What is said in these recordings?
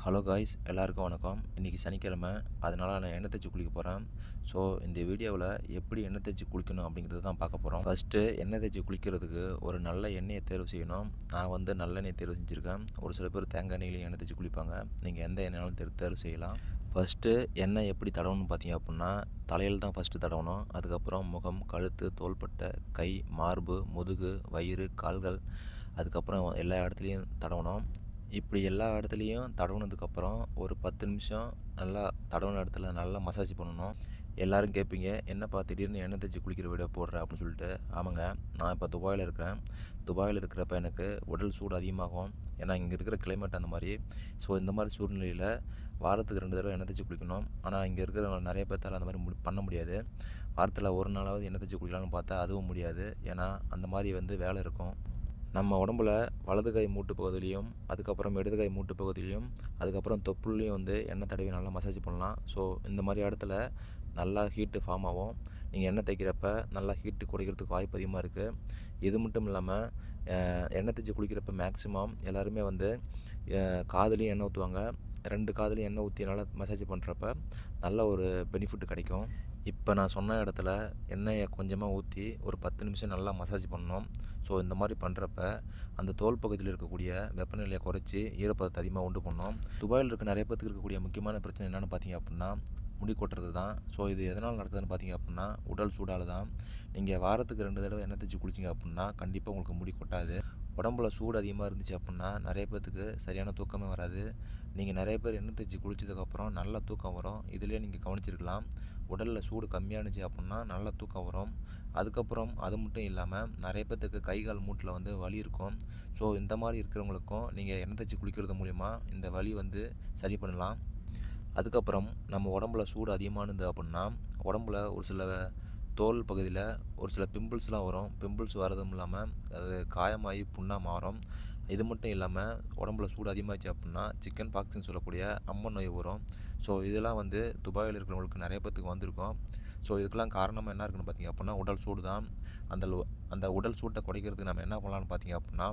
Hello guys, எல்லாருக்கும் வணக்கம். இன்றைக்கி சனிக்கிழமை, அதனால் நான் எண்ணெய் தேய்ச்சி குளிக்க போகிறேன். ஸோ இந்த வீடியோவில் எப்படி எண்ணெய் தேய்ச்சி குளிக்கணும் அப்படிங்கிறது தான் பார்க்க போகிறோம். ஃபஸ்ட்டு எண்ணெய் தேய்ச்சி குளிக்கிறதுக்கு ஒரு நல்ல எண்ணெயை தேர்வு செய்யணும். நான் வந்து நல்லெண்ணெய் தேர்வு செஞ்சுருக்கேன். ஒரு சில பேர் தேங்காய் எண்ணெயிலையும் எண்ணெய் தேய்ச்சி குளிப்பாங்க. நீங்கள் எந்த எண்ணெயாலும் தேர்வு செய்யலாம். ஃபஸ்ட்டு எண்ணெய் எப்படி தடவணும்னு பார்த்தீங்க அப்படின்னா, தலையில் தான் ஃபஸ்ட்டு தடவணும். அதுக்கப்புறம் முகம், கழுத்து, தோள்பட்டை, கை, மார்பு, முதுகு, வயிறு, கால்கள், அதுக்கப்புறம் எல்லா இடத்துலையும் தடவணும். இப்படி எல்லா இடத்துலையும் தடவுனதுக்கப்புறம் ஒரு 10 நிமிஷம் நல்லா தடவுன இடத்துல நல்லா மசாஜ் பண்ணணும். எல்லோரும் கேட்பீங்க, என்னப்பா திடீர்னு எண்ணெய் தேய்ச்சி குளிக்கிற வீடியோ போடுற அப்படின்னு சொல்லிட்டு. ஆமாங்க, நான் இப்போ துபாயில் இருக்கிறேன். துபாயில் இருக்கிறப்ப எனக்கு உடல் சூடு அதிகமாகும். ஏன்னா இங்கே இருக்கிற கிளைமேட் அந்த மாதிரி. ஸோ இந்த மாதிரி சூழ்நிலையில் வாரத்துக்கு 2 தடவை எண்ணெய் தேய்ச்சி குளிக்கணும். ஆனால் இங்கே இருக்கிற நிறைய பேர்த்தால் அந்த மாதிரி பண்ண முடியாது. வாரத்தில் ஒரு நாளாவது எண்ணெய் தேய்ச்சி குளிக்கலாம்னு பார்த்தா அதுவும் முடியாது. ஏன்னா அந்த மாதிரி வந்து வேலை இருக்கும். நம்ம உடம்புல வலது கை மூட்டு பகுதியிலையும், அதுக்கப்புறம் இடது கை மூட்டு பகுதியிலையும், அதுக்கப்புறம் தொப்புள்லேயும் வந்து எண்ணெய் தடவி நல்லா மசாஜ் பண்ணலாம். ஸோ இந்த மாதிரி இடத்துல நல்லா ஹீட்டு ஃபார்ம் ஆகும். நீங்கள் எண்ணெய் தேய்க்கிறப்ப நல்லா ஹீட்டு குறைக்கிறதுக்கு வாய்ப்பு அதிகமாக இருக்குது. இது மட்டும் இல்லாமல் எண்ணெய் தேய்ச்சி குளிக்கிறப்ப மேக்ஸிமம் எல்லாருமே வந்து காதுலேயும் எண்ணெய் ஊற்றுவாங்க. 2 காதுலையும் எண்ணெய் ஊற்றி நல்லா மசாஜ் பண்ணுறப்ப நல்ல ஒரு பெனிஃபிட் கிடைக்கும். இப்போ நான் சொன்ன இடத்துல எண்ணெயை கொஞ்சமாக ஊற்றி ஒரு 10 நிமிஷம் நல்லா மசாஜ் பண்ணணும். ஸோ இந்த மாதிரி பண்ணுறப்ப அந்த தோல் பகுதியில் இருக்கக்கூடிய வெப்பநிலையை குறைச்சி ஈரப்பதத்தை அதிகமாக உண்டு பண்ணோம். துபாயில் இருக்க நிறைய பேருக்கு இருக்கக்கூடிய முக்கியமான பிரச்சனை என்னென்னு பார்த்தீங்க அப்படின்னா, முடி கொட்டுறது தான். ஸோ இது எதனால் நடக்குதுன்னு பார்த்தீங்க அப்படின்னா, உடல் சூடால் தான். நீங்கள் வாரத்துக்கு 2 தடவை எண்ணெய் தேய்ச்சி குளிச்சிங்க அப்படின்னா கண்டிப்பாக உங்களுக்கு முடி கொட்டாது. உடம்புல சூடு அதிகமாக இருந்துச்சு அப்படின்னா நிறைய பேர்த்துக்கு சரியான தூக்கமே வராது. நீங்கள் நிறைய பேர் எண்ணெய் தேய்ச்சி குளித்ததுக்கப்புறம் நல்ல தூக்கம் வரும். இதிலே நீங்கள் கவனிச்சிருக்கலாம். உடலில் சூடு கம்மியானுச்சு அப்படின்னா நல்லா தூக்கம் வரும். அதுக்கப்புறம் அது மட்டும் இல்லாமல் நிறைய பேர்த்துக்கு கை கால் மூட்டில் வந்து வலி இருக்கும். ஸோ இந்த மாதிரி இருக்கிறவங்களுக்கும் நீங்கள் எண்ணெய் தேய்ச்சி குளிக்கிறது மூலிமா இந்த வலி வந்து சரி பண்ணலாம். அதுக்கப்புறம் நம்ம உடம்புல சூடு அதிகமானது அப்படின்னா உடம்புல ஒரு சில தோல் பகுதியில் ஒரு சில பிம்பிள்ஸ்லாம் வரும். பிம்பிள்ஸ் வரதும் இல்லாமல் அது காயமாகி புண்ணாக மாறும். இது மட்டும் இல்லாமல் உடம்புல சூடு அதிகமாகிடுச்சு அப்படின்னா சிக்கன் பாக்ஸ்ன்னு சொல்லக்கூடிய அம்மன் நோய் வரும். ஸோ இதெல்லாம் வந்து துபாயில் இருக்கிறவங்களுக்கு நிறைய பேர்த்துக்கு வந்திருக்கும். ஸோ இதுக்கெல்லாம் காரணமாக என்ன இருக்குன்னு பார்த்தீங்க அப்படின்னா உடல் சூடு தான். அந்த உடல் சூட்டை குறைக்கிறதுக்கு நம்ம என்ன பண்ணலான்னு பார்த்தீங்க அப்படின்னா,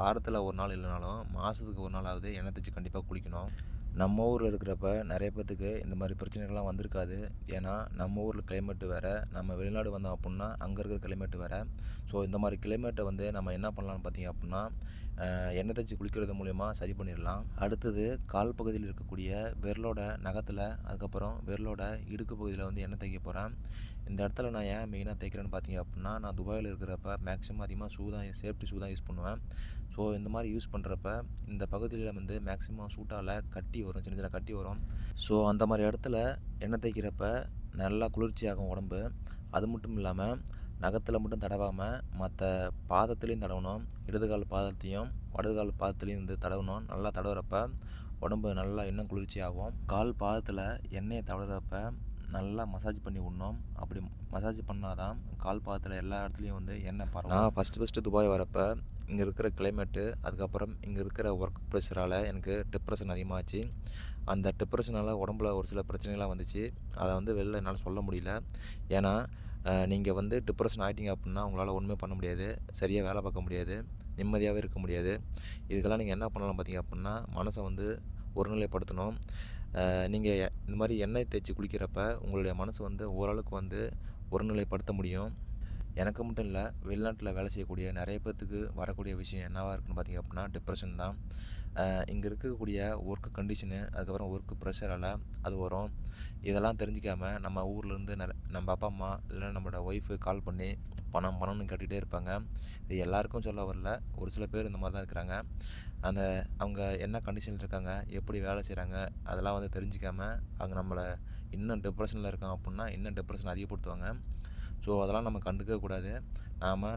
வாரத்தில் ஒரு நாள் இல்லைனாலும் மாதத்துக்கு ஒரு நாளாவது எண்ணெய் தேய்ச்சி கண்டிப்பாக குளிக்கணும். நம்ம ஊரில் இருக்கிறப்ப நிறைய பேர்த்துக்கு இந்த மாதிரி பிரச்சனைகள்லாம் வந்திருக்காது. ஏன்னா நம்ம ஊரில் கிளைமேட்டு வேறு, நம்ம வெளிநாடு வந்தோம் அப்புடின்னா அங்கே இருக்கிற கிளைமேட்டு வேறு. ஸோ இந்த மாதிரி கிளைமேட்டை வந்து நம்ம என்ன பண்ணலான்னு பார்த்தீங்க அப்படின்னா, எண்ணெய் தேய்ச்சி குளிக்கிறது மூலிமா சரி பண்ணிடலாம். அடுத்தது கால் பகுதியில் இருக்கக்கூடிய விரலோட நகத்தில், அதுக்கப்புறம் விரலோட இடுக்கு பகுதியில் வந்து எண்ணெய் தேய்க்க போகிறேன். இந்த இடத்துல நான் ஏன் மெயினாக தேய்க்கிறேன்னு பார்த்தீங்க அப்படின்னா, நான் துபாயில் இருக்கிறப்ப மேக்ஸிமம் அதிகமாக சேஃப்டி ஷூ தான் யூஸ் பண்ணுவேன். ஸோ இந்த மாதிரி யூஸ் பண்ணுறப்ப இந்த பகுதியில் வந்து மேக்ஸிமம் சூட்டால் கட்டி வரும், சின்ன சின்ன கட்டி வரும். ஸோ அந்த மாதிரி இடத்துல எண்ணெய் தேய்க்கிறப்ப நல்லா குளிர்ச்சியாகும் உடம்பு. அது மட்டும் இல்லாமல் நகத்தில் மட்டும் தடவாமல் மற்ற பாதத்துலேயும் தடவணும். இடது கால் பாதத்தையும் வலது கால் பாதத்துலேயும் வந்து தடவணும். நல்லா தடவுறப்ப உடம்பு நல்லா இன்னும் குளிர்ச்சியாகும். கால் பாதத்தில் எண்ணெயை தடவுறப்ப நல்லா மசாஜ் பண்ணி விடணும். அப்படி மசாஜ் பண்ணால் தான் கால் பாதத்தில் எல்லா இடத்துலையும் வந்து எண்ணெய் பரவும். நான் ஃபஸ்ட்டு துபாய் வரப்போ இங்கே இருக்கிற கிளைமேட்டு, அதுக்கப்புறம் இங்கே இருக்கிற ஒர்க் ப்ரெஷரால் எனக்கு டிப்ரெஷன் அதிகமாகிடுச்சு. அந்த டிப்ரெஷனால் உடம்புல ஒரு சில பிரச்சனைகள்லாம் வந்துச்சு. அதை வந்து வெளில என்னால் சொல்ல முடியல. ஏன்னா நீங்கள் வந்து டிப்ரெஷன் ஆகிட்டீங்க அப்படின்னா உங்களால் ஒன்றுமே பண்ண முடியாது. சரியாக வேலை பார்க்க முடியாது. நிம்மதியாகவே இருக்க முடியாது. இதுக்கெல்லாம் நீங்கள் என்ன பண்ணலாம் பார்த்தீங்க அப்படின்னா, மனசை வந்து ஒருநிலைப்படுத்தணும். நீங்கள் இந்த மாதிரி எண்ணெய் தேய்ச்சி குளிக்கிறப்ப உங்களுடைய மனசு வந்து ஓரளவுக்கு வந்து ஒருநிலைப்படுத்த முடியும். எனக்கு மட்டும் இல்லை, வெளிநாட்டில் வேலை செய்யக்கூடிய நிறைய பேர்த்துக்கு வரக்கூடிய விஷயம் என்னவாக இருக்குன்னு பார்த்தீங்க அப்படின்னா டிப்ரெஷன் தான். இங்கே இருக்கக்கூடிய ஒர்க்கு கண்டிஷனு, அதுக்கப்புறம் ஒர்க்கு ப்ரெஷரால் அது வரும். இதெல்லாம் தெரிஞ்சிக்காமல் நம்ம ஊர்லேருந்து நம்ம அப்பா அம்மா இல்லைன்னா நம்மளோட ஒய்ஃபு கால் பண்ணி பணம்னு கேட்டுகிட்டே இருப்பாங்க. இது எல்லாருக்கும் சொல்ல வரல, ஒரு சில பேர் இந்த மாதிரி தான் இருக்கிறாங்க. அவங்க என்ன கண்டிஷனில் இருக்காங்க, எப்படி வேலை செய்கிறாங்க, அதெல்லாம் வந்து தெரிஞ்சிக்காமல் அவங்க நம்மளை இன்னும் டிப்ரெஷனில் இருக்காங்க அப்படின்னா இன்னும் டிப்ரெஷன் அதிகப்படுத்துவாங்க. ஸோ அதெல்லாம் நம்ம கண்டுக்கவே கூடாது.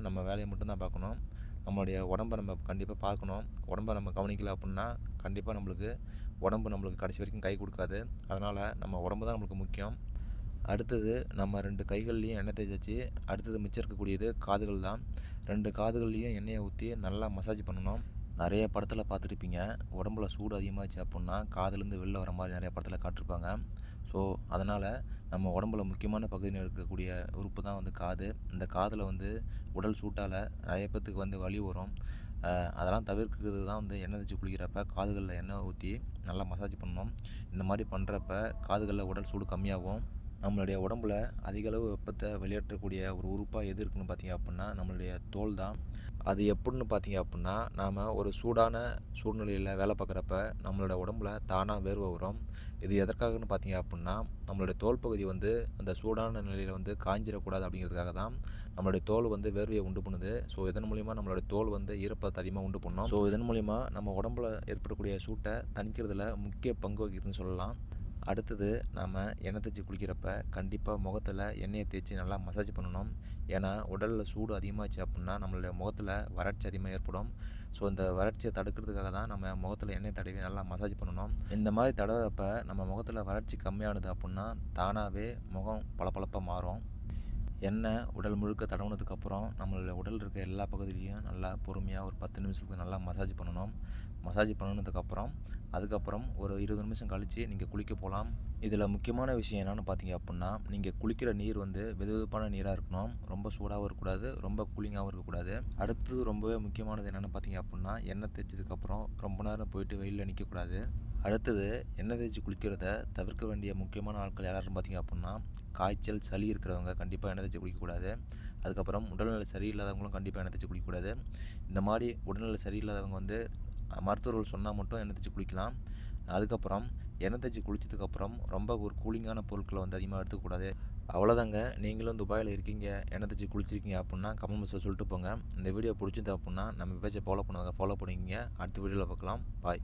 நம்ம வேலையை மட்டும்தான் பார்க்கணும். நம்மளுடைய உடம்பை நம்ம கண்டிப்பாக பார்க்கணும். உடம்பை நம்ம கவனிக்கல அப்படின்னா கண்டிப்பாக நம்மளுக்கு கடைசி வரைக்கும் கை கொடுக்காது. அதனால் நம்ம உடம்பு தான் நம்மளுக்கு முக்கியம். அடுத்தது நம்ம 2 கைகள்லேயும் எண்ணெய் தேய்ச்சி அடுத்தது மிச்சம் இருக்கக்கூடியது காதுகள் தான். 2 காதுகள்லேயும் எண்ணெயை ஊற்றி நல்லா மசாஜ் பண்ணணும். நிறைய படத்தில் பார்த்துருப்பீங்க, உடம்புல சூடு அதிகமாகிடுச்சு அப்படின்னா காதுலேருந்து வெளில வர மாதிரி நிறைய படத்தில் காட்டிருப்பாங்க. ஸோ அதனால் நம்ம உடம்புல முக்கியமான பகுதியில் இருக்கக்கூடிய உறுப்பு தான் வந்து காது. இந்த காதில் வந்து உடல் சூட்டால் நிறைய பேர்த்துக்கு வந்து வலி வரும். அதெல்லாம் தவிர்க்கிறது தான் வந்து எண்ணெய் தேய்ச்சி குளிக்கிறப்ப காதுகளில் எண்ணெய் ஊற்றி நல்லா மசாஜ் பண்ணணும். இந்த மாதிரி பண்ணுறப்ப காதுகளில் உடல் சூடு கம்மியாகும். நம்மளுடைய உடம்புல அதிக அளவு வெப்பத்தை வெளியேற்றக்கூடிய ஒரு உறுப்பாக எது இருக்குன்னு பார்த்தீங்க அப்படின்னா நம்மளுடைய தோல் தான். அது எப்படின்னு பார்த்தீங்க அப்படின்னா நாம் ஒரு சூடான சூழ்நிலையில் வேலை பார்க்குறப்ப நம்மளோட உடம்புல தானாக வேர்வை வரும். இது எதற்காகன்னு பார்த்தீங்க அப்படின்னா நம்மளுடைய தோல் பகுதி வந்து அந்த சூடான நிலையில் வந்து காஞ்சிடக்கூடாது அப்படிங்கிறதுக்காக தான் நம்மளுடைய தோல் வந்து வேர்வையை உண்டு பண்ணுது. ஸோ இதன் மூலிமா நம்மளுடைய தோல் வந்து ஈரப்பதத்தை அதிகமாக உண்டு பண்ணும். ஸோ இதன் மூலிமா நம்ம உடம்புல ஏற்படக்கூடிய சூட்டை தணிக்கிறதுல முக்கிய பங்கு வகிக்குதுன்னு சொல்லலாம். அடுத்தது நாம் எண்ணெய் தேய்ச்சி குளிக்கிறப்ப கண்டிப்பாக முகத்தில் எண்ணெயை தேய்ச்சி நல்லா மசாஜ் பண்ணணும். ஏன்னா உடலில் சூடு அதிகமாச்சு அப்படின்னா நம்மளுடைய முகத்தில் வறட்சி அதிகமாக ஏற்படும். ஸோ இந்த வறட்சியை தடுக்கிறதுக்காக தான் நம்ம முகத்தில் எண்ணெய் தடவி நல்லா மசாஜ் பண்ணணும். இந்த மாதிரி தடவுறப்ப நம்ம முகத்தில் வறட்சி கம்மியானது அப்படின்னா தானாகவே முகம் பளபளப்பாக மாறும். எண்ணெய் உடல் முழுக்க தடவுனதுக்கப்புறம் நம்மளுடைய உடல் இருக்க எல்லா பகுதியிலையும் நல்லா பொறுமையாக ஒரு 10 நிமிஷத்துக்கு நல்லா மசாஜ் பண்ணணும். மசாஜ் பண்ணினதுக்கப்புறம் அதுக்கப்புறம் ஒரு 20 நிமிஷம் கழித்து நீங்கள் குளிக்க போகலாம். இதில் முக்கியமான விஷயம் என்னென்னு பார்த்தீங்க அப்படின்னா நீங்கள் குளிக்கிற நீர் வந்து வெதுவெதுப்பான நீராக இருக்கணும். ரொம்ப சூடாகவும் இருக்கக்கூடாது, ரொம்ப கூலிங்காகவும் இருக்கக்கூடாது. அடுத்தது ரொம்பவே முக்கியமானது என்னென்னு பார்த்தீங்க அப்படின்னா எண்ணெய் தேய்ச்சதுக்கப்புறம் ரொம்ப நேரம் போயிட்டு வெயிலில் நிற்கக்கூடாது. அடுத்தது எண்ணெய் தேய்ச்சி குளிக்கிறத தவிர்க்க வேண்டிய முக்கியமான ஆட்கள் யாராருன்னு பார்த்தீங்க அப்படின்னா காய்ச்சல் சளி இருக்கிறவங்க கண்டிப்பாக எண்ணெய் தேய்ச்சி குளிக்கக்கூடாது. அதுக்கப்புறம் உடல்நிலை சரியில்லாதவங்களும் கண்டிப்பாக எண்ணெய் தேய்ச்சி குளிக்கக்கூடாது. இந்த மாதிரி உடல்நிலை சரியில்லாதவங்க வந்து மருத்துவர்கள் சொன்னால் மட்டும் எண்ணெய் தேய்ச்சி குளிக்கலாம். அதுக்கப்புறம் எண்ணெய் தேய்ச்சி குளித்ததுக்கப்புறம் ரொம்ப ஒரு கூலிங்கான பொருட்களை வந்து அதிகமாக எடுத்துக்கக்கூடாது. அவ்வளோதாங்க. நீங்களும் துபாயில் இருக்கீங்க, எண்ணெய் தேய்ச்சி குளிச்சிருக்கீங்க அப்படின்னா கமெண்ட் பாக்ஸில் சொல்லிட்டு போங்க. இந்த வீடியோ பிடிச்சிருந்தா அப்படின்னா நம்ம பேஜை ஃபாலோ பண்ணுவாங்க, ஃபாலோ பண்ணிக்கிங்க. அடுத்த வீடியோவில் பார்க்கலாம். பாய்.